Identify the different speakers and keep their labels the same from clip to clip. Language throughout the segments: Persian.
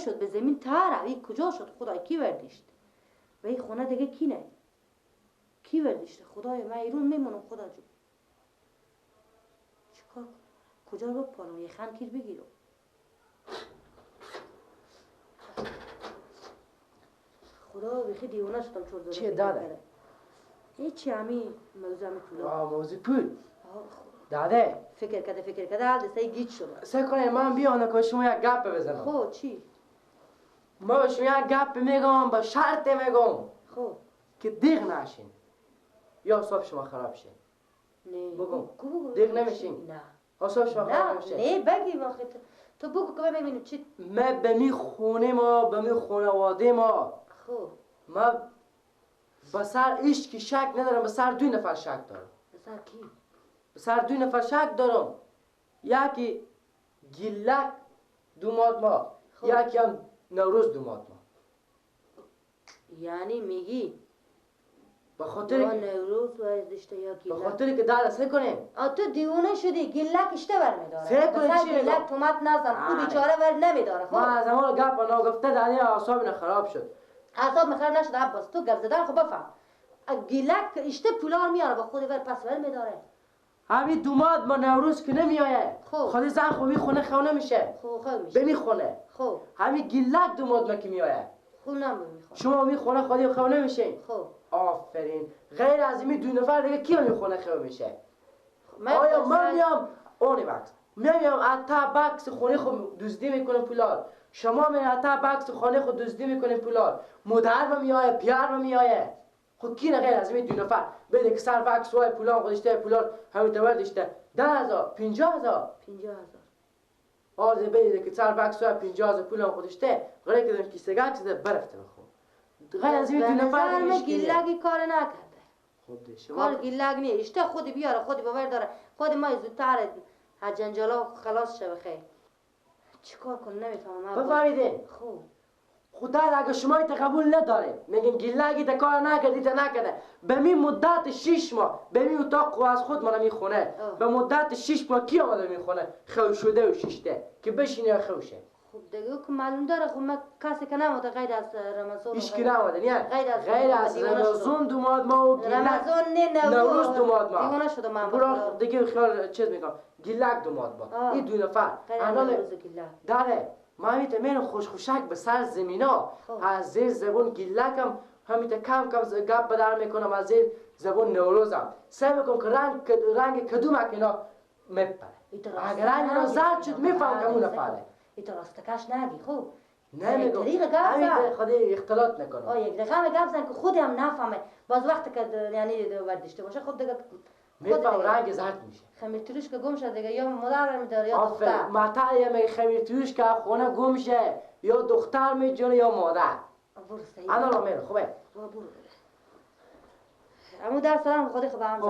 Speaker 1: شد به زمین تر روی کجا شد خدای کی وردیشت و این خونه دیگه کی نه کی وردیشته خدای من ایرون میمونم خدا جو چیکار کجا رو بپالم یه خنکیر بگیرم خدا بخی دیوانه شدم چور داره
Speaker 2: چه داده؟
Speaker 1: هیچی همی موضوع همی پولا
Speaker 2: موضوع پول؟ داده؟
Speaker 1: فکر کرده حال دسته گیت شده
Speaker 2: سه کنه من بیانه که شما یک گپ بزنم
Speaker 1: خب چی؟
Speaker 2: ما شما یک گپ میگم با شرط میگم
Speaker 1: خب
Speaker 2: که دیگ نشین یا حساب شما خراب شه
Speaker 1: نه
Speaker 2: بگم دیگ نمیشین
Speaker 1: نه
Speaker 2: حساب شما خراب نمیشه
Speaker 1: نه بگی واقعا تو بگو که ببینیم چی
Speaker 2: ما به می خونه ما به می خانواده ما
Speaker 1: خب
Speaker 2: ما به سر ایش که شک ندارم به سر 2 نفر شک دارم
Speaker 1: به سر کی؟
Speaker 2: به سر 2 نفر شک دارم یکی گیلک دوماد ما یکی هم نوروز دوماد ما
Speaker 1: یعنی میگی
Speaker 2: به خاطر
Speaker 1: نوروز و دشته یا گیلک
Speaker 2: به خاطر که داد سه کنیم
Speaker 1: تو دیوانه شدی گیلک اشته ور میداره
Speaker 2: سه کنیم چی
Speaker 1: گیلک تومت نزن او بیچاره ور نمیداره خب
Speaker 2: ما از اول گپ و نگفته دادی اعصاب خراب شد
Speaker 1: اعصاب خراب نشد عباس تو گپ زدن خب بفهم گیلک اشته پولار میاره با خود ور پس ور میداره
Speaker 2: همین دوماد ما نوروز که نمیایه خود زن خوبی خونه خونه میشه
Speaker 1: خب میشه
Speaker 2: بمی خونه
Speaker 1: خب
Speaker 2: همین گیلک دوماد ما که میایه
Speaker 1: خب نمیخونه
Speaker 2: شما می خونه خودی خونه میشه
Speaker 1: خب
Speaker 2: آفرین غیر از این 2 نفر دیگه کی می خونه خونه میشه آیا من میام اونی بکس میام اتا بکس خونه خود دزدی میکنم پولار شما می اتا بکس خونه خود دزدی میکنیم پولار مادر ما میایه پیار ما میایه خب کی غیر از این 2 نفر بده که سر بکس وای پولار خودشته پولار همین تور داشته 10,000 50,000 آزه بده که سر بکس وای 50,000 پولار خودشته غیر کدام کیسه گاکس ده برفته بخو غیر از این 2 نفر
Speaker 1: دیگه گیلگی کار نکرده
Speaker 2: خود شما
Speaker 1: کار گیلگ نیست اشته خودی بیاره خودی باور داره خود ما زودتر جنجالا خلاص شه بخیر چیکار کنم نمیفهمم
Speaker 2: بفهمیدین
Speaker 1: خوب
Speaker 2: خدا اگه شما ایت قبول نداره میگن گیلگی تا کار نکردی تا نکرده به می مدت 6 ماه به می اتاق و از خود من میخونه به مدت 6 ماه کی آمده میخونه خو شده و شیشته که بشینه خوشه
Speaker 1: خب دیگه که معلوم داره خب من کسی که نموده غیر از رمضان
Speaker 2: هیچ کی نموده نه غیر از رمضان دوماد ما و گیلک
Speaker 1: رمضان نه
Speaker 2: نوروز دوماد ما
Speaker 1: دیوانه شده من
Speaker 2: برو دیگه خیال چیز میگم گیلک دوماد ما این 2 نفر داره ما همیته میرم خوشک به سر زمینا از زیر زبون گیلکم همیته کم گپ بدر میکنم از زیر زبون نوروزم سعی میکنم که رنگ کدوم اکینا میپره اگر رنگ رو زرد شد میفهم که اون نفره
Speaker 1: ایتا راستکش نگی خوب
Speaker 2: نمیگم همیته خودی اختلاط میکنم
Speaker 1: یک دقیقه گپ زن که خودی هم نفهمه باز وقتی که یعنی وردشته باشه خب دیگه
Speaker 2: میفهم رنگ زرد میشه
Speaker 1: خمیر تروش که گم شد دیگه یا مادر میداره یا دختر
Speaker 2: مطلع یا میگه خمیر تروش که خونه گم شه یا دختر میجونه یا مادر انا رو میره خوبه
Speaker 1: برو امو در سرم خودی خب هم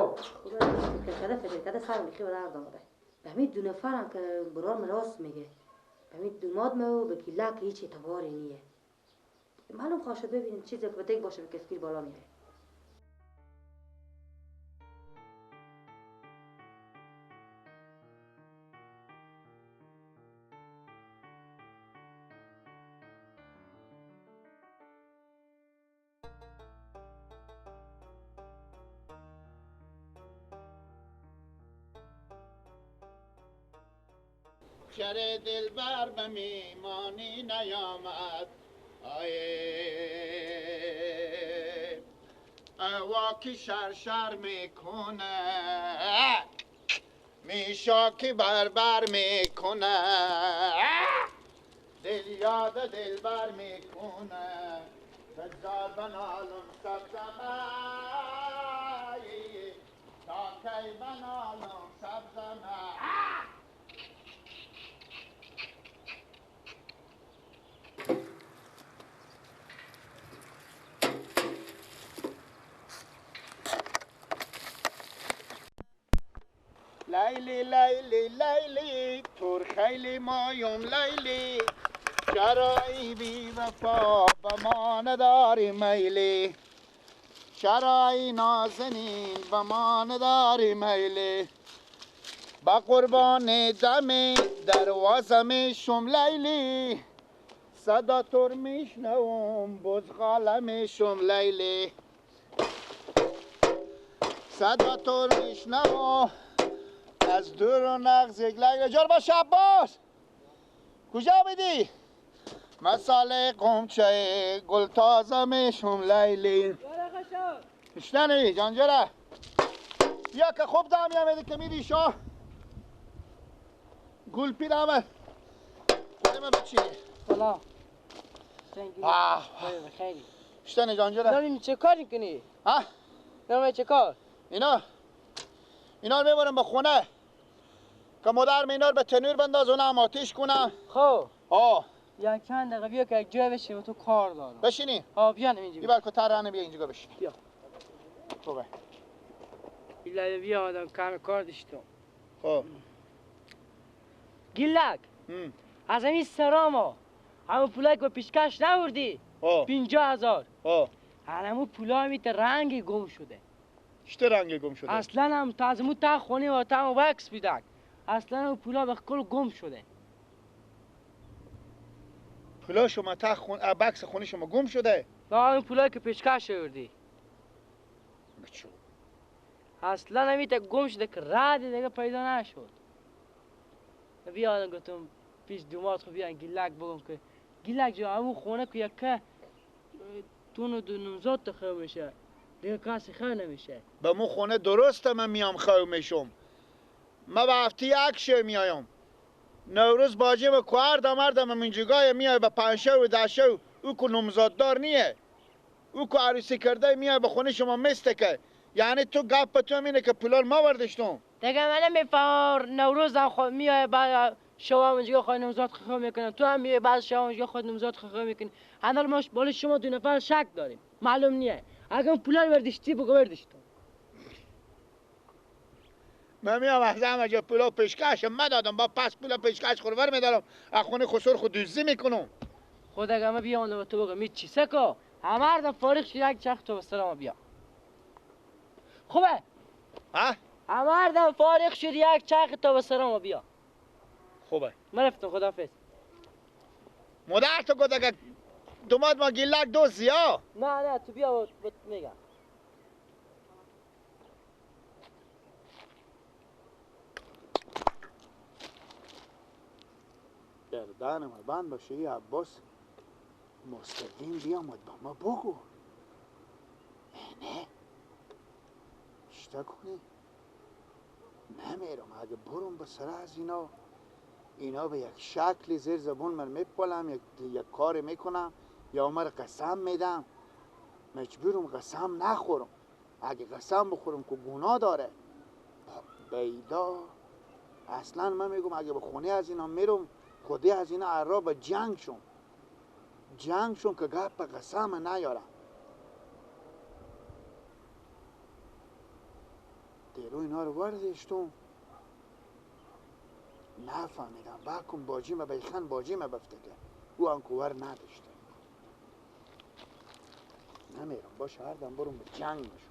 Speaker 1: فکر کرده سر میخی به درد آمده به همین 2 نفرم که برام راست میگه به همین دوماد مو به گیلک هیچ اعتباری نیه معلوم خواهد ببینید چیزی که بتک باشه به کسکیر بالا میره
Speaker 3: شر دلبر به میمانی نیامد واکی شر میکنه میشاکی بربر میکنه دل یاد دلبر میکنه بزار بنالم سبزمه تا کی بنالم سبزمه لیلی لیلی لیلی تور خیلی مایم لیلی چرایی بی وفا به ما نداری میلی چرایی نازنین به ما نداری میلی با قربان دم دروازه میشم لیلی صدا تور میشنوم بزغاله میشم لیلی صدا تور میشنوم از دور و نغز لیلی جار باش عباس کجا میدی؟ مساله قمچه گل تازه میشم لیلی اشتنی جانجره بیا که خوب دم میامدی که میری شاه گل پیر آمد خودم بچینی
Speaker 2: سلام خیلی
Speaker 3: اشتنی جانجره
Speaker 2: داریم چه کاری کنی؟
Speaker 3: ها؟
Speaker 2: داریم چه کار؟
Speaker 3: اینا رو میبرم به خونه که مادر اینا رو به تنور بنداز اونم آتیش کنم
Speaker 2: خب
Speaker 3: یا
Speaker 2: چند دقیقه بیا که یک جای بشیم تو کار دارم
Speaker 3: بشینی
Speaker 2: بیا اینجا
Speaker 3: بیا که ترانه بیا اینجا بشین
Speaker 2: بیا
Speaker 3: خوبه
Speaker 2: بیا آدم کم کار داشتم
Speaker 3: خب
Speaker 2: گیلک از همین سراما همون پولایی که پیشکش نوردی 50,000 همون پولا همیت رنگ گم شده
Speaker 3: چه رنگ گم شده؟
Speaker 2: اصلا هم تا از همون تا خونه و تا وکس بیدک اصلا هم پولا به کل گم شده
Speaker 3: پولا شما تا بکس خونه شما گم شده؟
Speaker 2: همون پولایی که پیشکش آوردی
Speaker 3: بچو
Speaker 2: اصلا همیت گم شده که رد دیگه پیدا نشد بیا آدم گفتم پیش دومات خب بیا گیلک بگم که گیلک جو همون خونه که یکه تون دو نمزاد تخواه میشه دیگه کسی خواه نمیشه
Speaker 3: به مو خونه درسته من میام خواه میشم من به هفته یک شو میایم نوروز باجه به کوهر دمردم من جگای میای به 5 و 10 او که نمزاددار نیه او که عروسی کرده میای به خونه شما مسته که یعنی تو گپ تو اینه که پولار ما وردشتم
Speaker 2: دیگه من نمیفهمم نوروز هم خود میای بعد شما اونجا خود نمزاد خواه میکنن تو هم میای بعد شما اونجا خود نمزاد خواه میکنی حالا ما بالا شما دو نفر شک داریم معلوم نیه اگه اون پولار وردشتی بگو وردشتم
Speaker 3: من میام از همه جا پولا پیشکش من دادم با پس پولا پیشکش خورور میدارم از خونه خسور خود دوزی میکنم
Speaker 2: خود اگه من بیام و تو بگم می چی سکو همه هردم فارغ شد یک چخ تو بسرم بیا خوبه؟
Speaker 3: ها؟
Speaker 2: همه هردم فارغ شد یک چخ تو بسرم بیا
Speaker 3: خوبه
Speaker 2: من رفتم خداحافظ
Speaker 3: مادر تو گفت اگه دوماد ما گیلک دوزی ها
Speaker 2: نه تو بیا میگم
Speaker 3: گردن ما بند باشه ای عباس مستقیم بیامد با ما بگو نه اشتا کنی نمیرم اگه برم به سر از اینا به یک شکلی زیر زبون من میپلم یک کار میکنم یا عمر قسم میدم مجبورم قسم نخورم اگه قسم بخورم که گناه داره بیدا اصلا من میگم اگه به خونه از اینا میرم خودی از اینا عرا جنگ شون که گپ قسم نیارم دیرو اینا رو وردشتم نفهمیدم بکن باجیمه بیخن باجیمه بفته که او انکوور نداشته نمیرم باشه هردم برم به جنگ میشم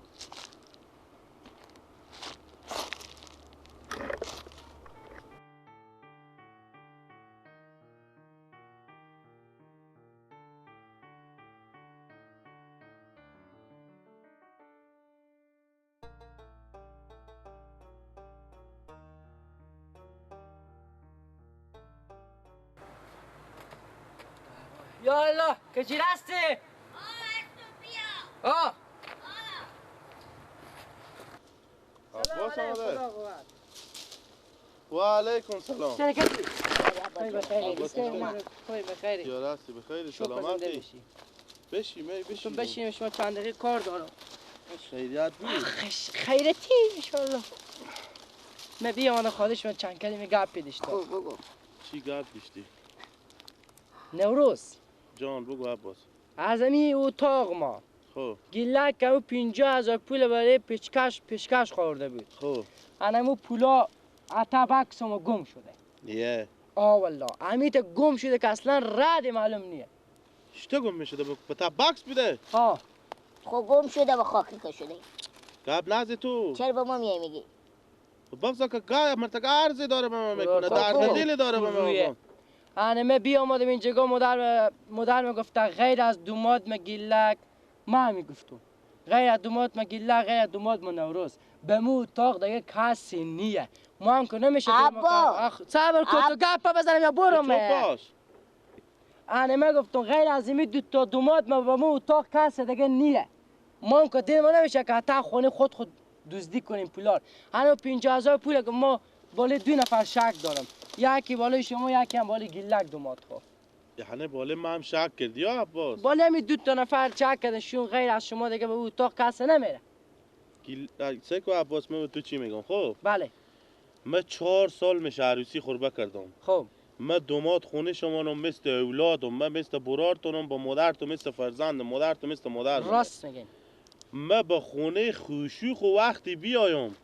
Speaker 2: یا الله که چی رستی؟
Speaker 4: عباس آمده و علیکم سلام
Speaker 2: چه کسی؟ خوی بخیری
Speaker 4: یا راستی بخیر سلامتی بشی
Speaker 2: تو بشیم شما چند دقیقه کار دارم
Speaker 4: خیریت بود
Speaker 2: خیرتی انشالله من بیام خودش من چند کلمه گپ داشتم
Speaker 4: چی گپ داشتی؟
Speaker 2: نوروز
Speaker 4: جان بگو عباس
Speaker 2: از همین اتاق ما
Speaker 4: خب
Speaker 2: گیلک که او 50,000 پول برای پیشکش خورده بود
Speaker 4: خب
Speaker 2: همون پولا اتابکس ما گم شده
Speaker 4: یه
Speaker 2: والله همیت گم شده که اصلا رد معلوم نیه
Speaker 4: چطور گم میشده به تا باکس بوده
Speaker 5: خب گم شده و خاکی که شده
Speaker 4: گپ نزد تو
Speaker 5: چرا با ما میای میگی
Speaker 4: بابزا که گای مرتگه عرضی داره به ما میکنه درد دلی داره به ما میکنه
Speaker 2: انمه بی آمدم اینجا مادر میگفته غیر از دوماد مگیلک ما میگفتم غیر از دوماد مگیلک غیر از دوماد نوروز به مو اتاق دیگه کسی نیه ما هم که نمیشه
Speaker 5: ابا
Speaker 2: صبر کن تو گپ بزنم یا برو
Speaker 4: باش
Speaker 2: انمه گفتم غیر از این دو تا دوماد ما به مو اتاق کسی دیگه نیه ما هم که دل ما نمیشه که حتی خونه خود دزدی کنیم پولار هنو 50,000 پوله که ما بالای 2 نفر شک دارم یکی بالای شما یکی هم بالای گیلک دوماد خو
Speaker 4: یعنی بالا ما هم شک کردی یا عباس
Speaker 2: بالای همی 2 تا نفر شک کردن شون غیر از شما دیگه به او اتاق کسی نمیره
Speaker 4: سکو عباس من تو چی میگم خب
Speaker 2: بله
Speaker 4: من 4 سال میشه عروسی خوربه کردم
Speaker 2: خب
Speaker 4: من دوماد خونه شما رو مثل اولادم من مثل برارتونم با مادر تو مثل فرزندم مادر تو مثل مادر
Speaker 2: راست میگین
Speaker 4: من به خونه خوشوخ و وقتی بیایم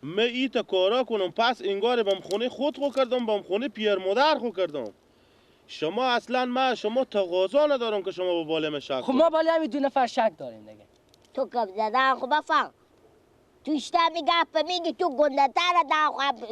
Speaker 4: من ایتا کارا کنم پس انگار بام خونه خود خو کردم بام خونه پیر مادر خو کردم شما اصلا شما تقاضا ندارم که شما با بالا من شک
Speaker 2: خب ما بالای همی 2 نفر شک داریم دیگه
Speaker 5: تو گپ زدن خب بفهم تو اشتمی گپ میگی تو گنده تر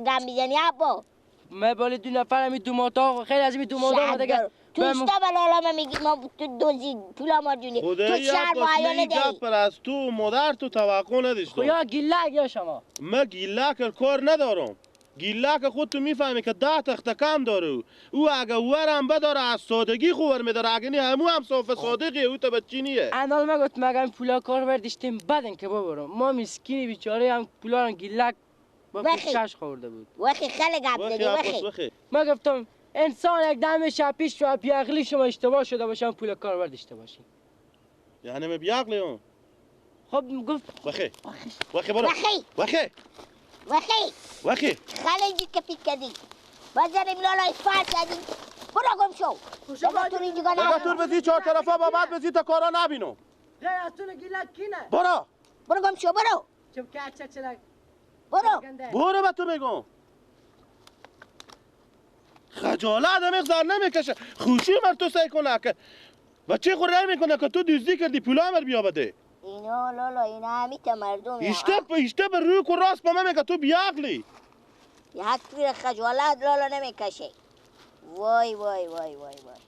Speaker 5: گپ میزنی ابا
Speaker 2: ما بالای 2 نفر همی دوماد خیلی از همی دوماد دیگه
Speaker 5: تو اشتا بلالا میگی ما تو دوزی پولا ما جونی تو شهر معایانه داری
Speaker 4: پر از تو مادر تو توقع نداشتم
Speaker 2: یا گیلک یا شما
Speaker 4: من گیلک کار ندارم گیلک خود تو میفهمی که 10 تخت کم داره او اگه ورم بداره از سادگی خوبر میداره اگه نی همو هم صاف صادقی او تا بچی نیه
Speaker 2: انال ما گفت مگم پولا کار برداشتیم بدن که ببرم ما مسکینی بیچاره هم پولا رو گیلک با پیشکش خورده بود
Speaker 5: وخی خیلی گپ زدی وخی
Speaker 2: ما گفتم انسان یک دم شب پیش و بیعقلی شما اشتباه شده باشم پول کار برداشته باشی
Speaker 4: یعنی من بیعقلی هم
Speaker 2: خب گفت
Speaker 4: وخی برو وخی
Speaker 5: خیلی اینجا کپیت کردی بزنیم لالا اسفال کردی برو گم شو بگه تو اینجا
Speaker 4: بگه تور بزی 4 طرفا با بعد بزی تا کارا نبینم
Speaker 2: غیر از تو گیلک کی نه
Speaker 5: برو گم شو برو
Speaker 2: چم که چلک
Speaker 5: برو
Speaker 4: به تو بگم خجالت مقدار نمیکشه خوشی مر تو سعی کنه که بچه خود رای میکنه که تو دزدی کردی پولا مر بیا بده
Speaker 5: اینا لالا اینا همیت مردم
Speaker 4: اشته به روی که راست با من میگه تو بیعقلی
Speaker 5: یک پیر خجالت لالا نمیکشه وای وای وای وای وای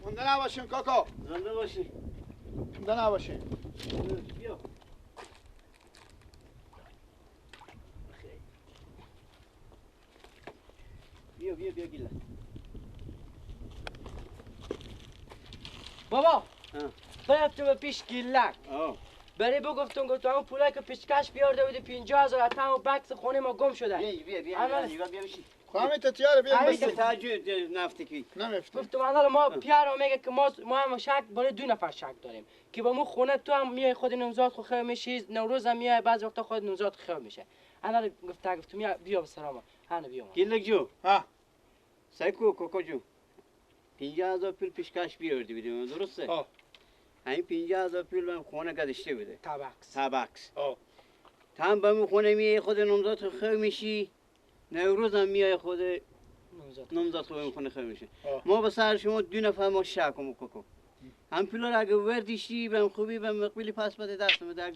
Speaker 3: زنده نباشین کاکا
Speaker 6: زنده باشی
Speaker 3: زنده نباشین
Speaker 6: بیا بیا گیله
Speaker 2: بابا برفتم به پیش گیلک
Speaker 6: برای
Speaker 2: گفتم اون پولایی که پیشکش بیارده بودی 50,000 تا اون بکس خونه ما گم شده
Speaker 6: بیا بشی
Speaker 3: خواهمی تتیاره بیا
Speaker 6: بشی تاجو نفتی کی
Speaker 2: گفتم الان ما پیارو میگه که ما هم شک بالای 2 نفر شک داریم که با مو خونه تو هم میای خود نوزاد خو خیر میشی نوروز هم میای بعضی وقتا خود نوزاد خیر میشه الان گفتم بیا بسلام هانه بیا
Speaker 6: گیلک جو
Speaker 3: ها
Speaker 6: سایکو کوکو جو 50,000 پول پیشکش بیاردی بودیم درسته همین 50,000 پول من خونه گذاشته بوده تابکس تام با خونه میای خود نوزاد خیر میشی نوروز هم میای خود نوزاد خود خونه خیر میشه ما به سر شما 2 نفر ما شکم کوکو هم پول را اگه وردیشی بهم خوبی بهم مقبلی پس بده دست بده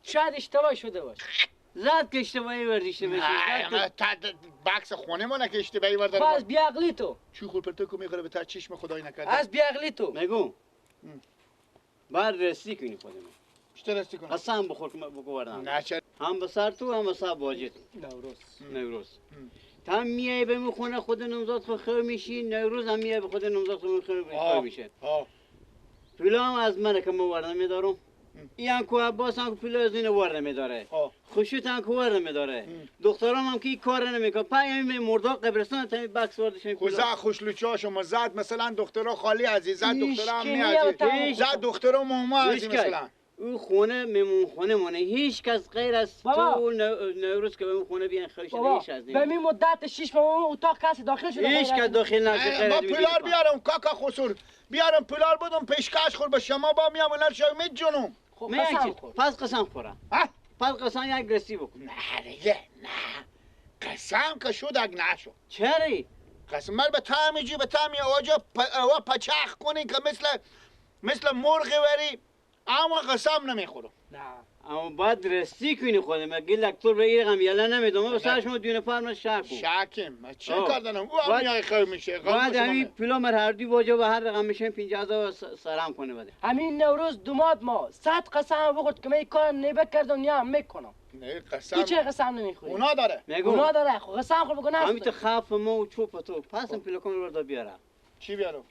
Speaker 2: شاید اشتباه شده باشه
Speaker 6: زد که اشتباهی ورزشته بشه
Speaker 3: نه تا بکس خونه ما نه که اشتباهی ورده
Speaker 7: از بیعقلی تو
Speaker 3: چی خور پرتو که میخوره به تا چشم خدای نکرده
Speaker 7: از بیعقلی تو
Speaker 6: میگو بعد رسی کنی خودم
Speaker 3: اشترستی کن
Speaker 6: قسم بخور که بگو وردم
Speaker 3: نه چه
Speaker 6: هم بسر تو هم بسر باجت نوروز تا میای به می خونه خود نمزاد خود خیر میشی نوروز هم میای به خود نمزاد خود خیر میشه پولا هم از منه که ما ورده میدارم این که عباس هم که پولا از این ورده میداره خوشیت هم که ورده میداره دخترام هم که این کار نمیکنه پای مردا قبرستان تا بکس وردشون
Speaker 3: کوزا خوشلوچاشو مزاد مثلا دخترا خالی عزیز زد دخترا هم میازی زد دخترا مهما عزیز مثلا
Speaker 6: او خونه میمون خونه مونه هیچ کس غیر از تو نوروز که بهمون خونه بیان خواهش هیچ از
Speaker 7: به می مدت 6 ماه اتاق کسی داخل شده
Speaker 6: هیچ کس داخل نشه غیر
Speaker 3: ما پولار بیارم کاکا خسور بیارم پولار بدم پیشکش خور به شما با میام ونر شو میجونم
Speaker 6: پس قسم خورم پس قسم یک رسی بکن
Speaker 3: نه دیگه نه قسم که شد اگ نشو
Speaker 6: چری
Speaker 3: قسم مر به تعمی جی به تعمی آجا پچخ کنی که مثل مرغ وری اما قسم نمیخورم
Speaker 6: نه اما باید رسی کنی خودم اگه لکتور به این رقم یلا نمیدونم بسر شما دونه فرم شک کن
Speaker 3: شکم چه کار دارم او هم میای خیر میشه
Speaker 6: باید همین پولا مر هر دی واجه و هر رقم میشه 50,000 سلام کنه بده
Speaker 7: همین نوروز دوماد ما 100 قسم بخورد که من این کار نمیکردم یا میکنم
Speaker 3: نه قسم
Speaker 7: تو چه قسم نمیخوری
Speaker 3: اونا داره
Speaker 7: اونا داره خب قسم خور بگو نه
Speaker 6: همین تو خاف ما و چوپ تو پسم پولا کن وردا بیارم
Speaker 3: چی بیارم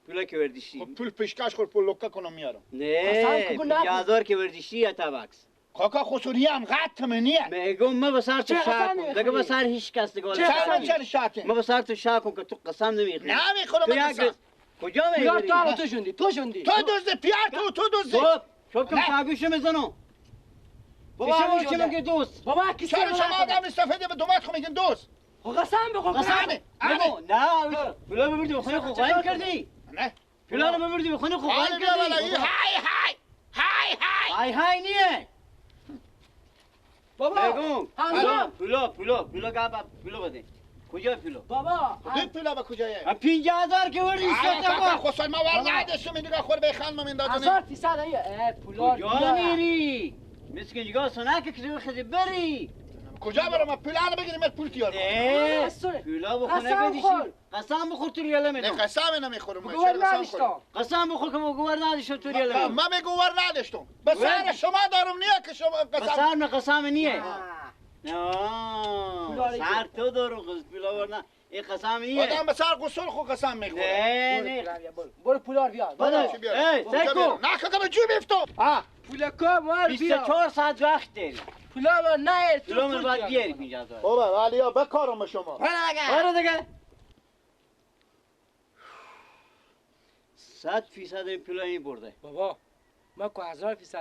Speaker 6: پولا که وردیشی
Speaker 3: خب پول پیشکش خور پول لکه کنم میارم
Speaker 6: نه 50,000 که وردیشی یا تابکس
Speaker 3: کاکا خسوری هم قط منیه
Speaker 6: میگم ما بسر تو شاکم دیگه بسر هیچ کس دیگه
Speaker 3: چه شاکم
Speaker 6: ما بسر تو شاکم که تو قسم نمیخوری
Speaker 3: نمیخورم قسم
Speaker 6: کجا
Speaker 7: میخوری تو شوندی
Speaker 3: تو دوست پیار تو دوست
Speaker 6: شب که شاگوشو میزنم بابا چه میگه دوست
Speaker 7: بابا کی
Speaker 3: چرا شما آدم استفاده به دومات خو میگن دوست
Speaker 7: قسم بخور
Speaker 6: قسم نه پولا ببردی بخونه خو قایم کردی
Speaker 3: نه
Speaker 6: پولا رو ببردی بخونه خو قایم کردی های نیه
Speaker 7: بابا پولا
Speaker 6: گابا پولا بده کجا پولا
Speaker 7: بابا
Speaker 3: دید پولا با کجایه
Speaker 6: 50,000 که وردی
Speaker 3: کاکا خسوری ما ور نداشتم این دیگه خور به خان من دادن
Speaker 7: 1000% پولا
Speaker 6: کجا میری مسکین جگاه سناکه که خیلی بری
Speaker 3: کجا برم پولا رو بگیریم پول تیار
Speaker 6: پولا بخونه بدیشی قسم بخور تو ریاله میدم
Speaker 3: قسم نمیخورم
Speaker 6: قسم بخور که گوار نداشتم تو ریاله میدم
Speaker 3: من گوار نداشتم به سر شما دارم نیه که شما
Speaker 6: قسم نیه سر تو دارم پولا ورنه این قسم نیه
Speaker 3: آدم به سر قصور خو قسم میخوره
Speaker 6: نه
Speaker 7: برو پولار بیار
Speaker 6: سیکو
Speaker 3: نه کاکا به جو بیفتم
Speaker 7: پولا کام مار بیا
Speaker 6: 24 ساعت وقت داری
Speaker 7: پولا نه
Speaker 6: پولا من باید بیاری 50,000
Speaker 3: بابا ولی بکارم شما
Speaker 6: آره دیگه 100% این پولا این برده
Speaker 7: بابا ما که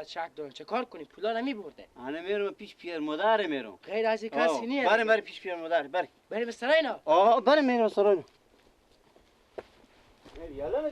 Speaker 7: 1000% شک دارم چه کار کنیم پولا نمی برده
Speaker 6: انا میرم پیش پیر مادر میرم
Speaker 7: غیر از این کسی نیست
Speaker 6: بریم پیش پیر مادر بریم
Speaker 7: بریم سراینا
Speaker 6: بریم میرم سراینا یالا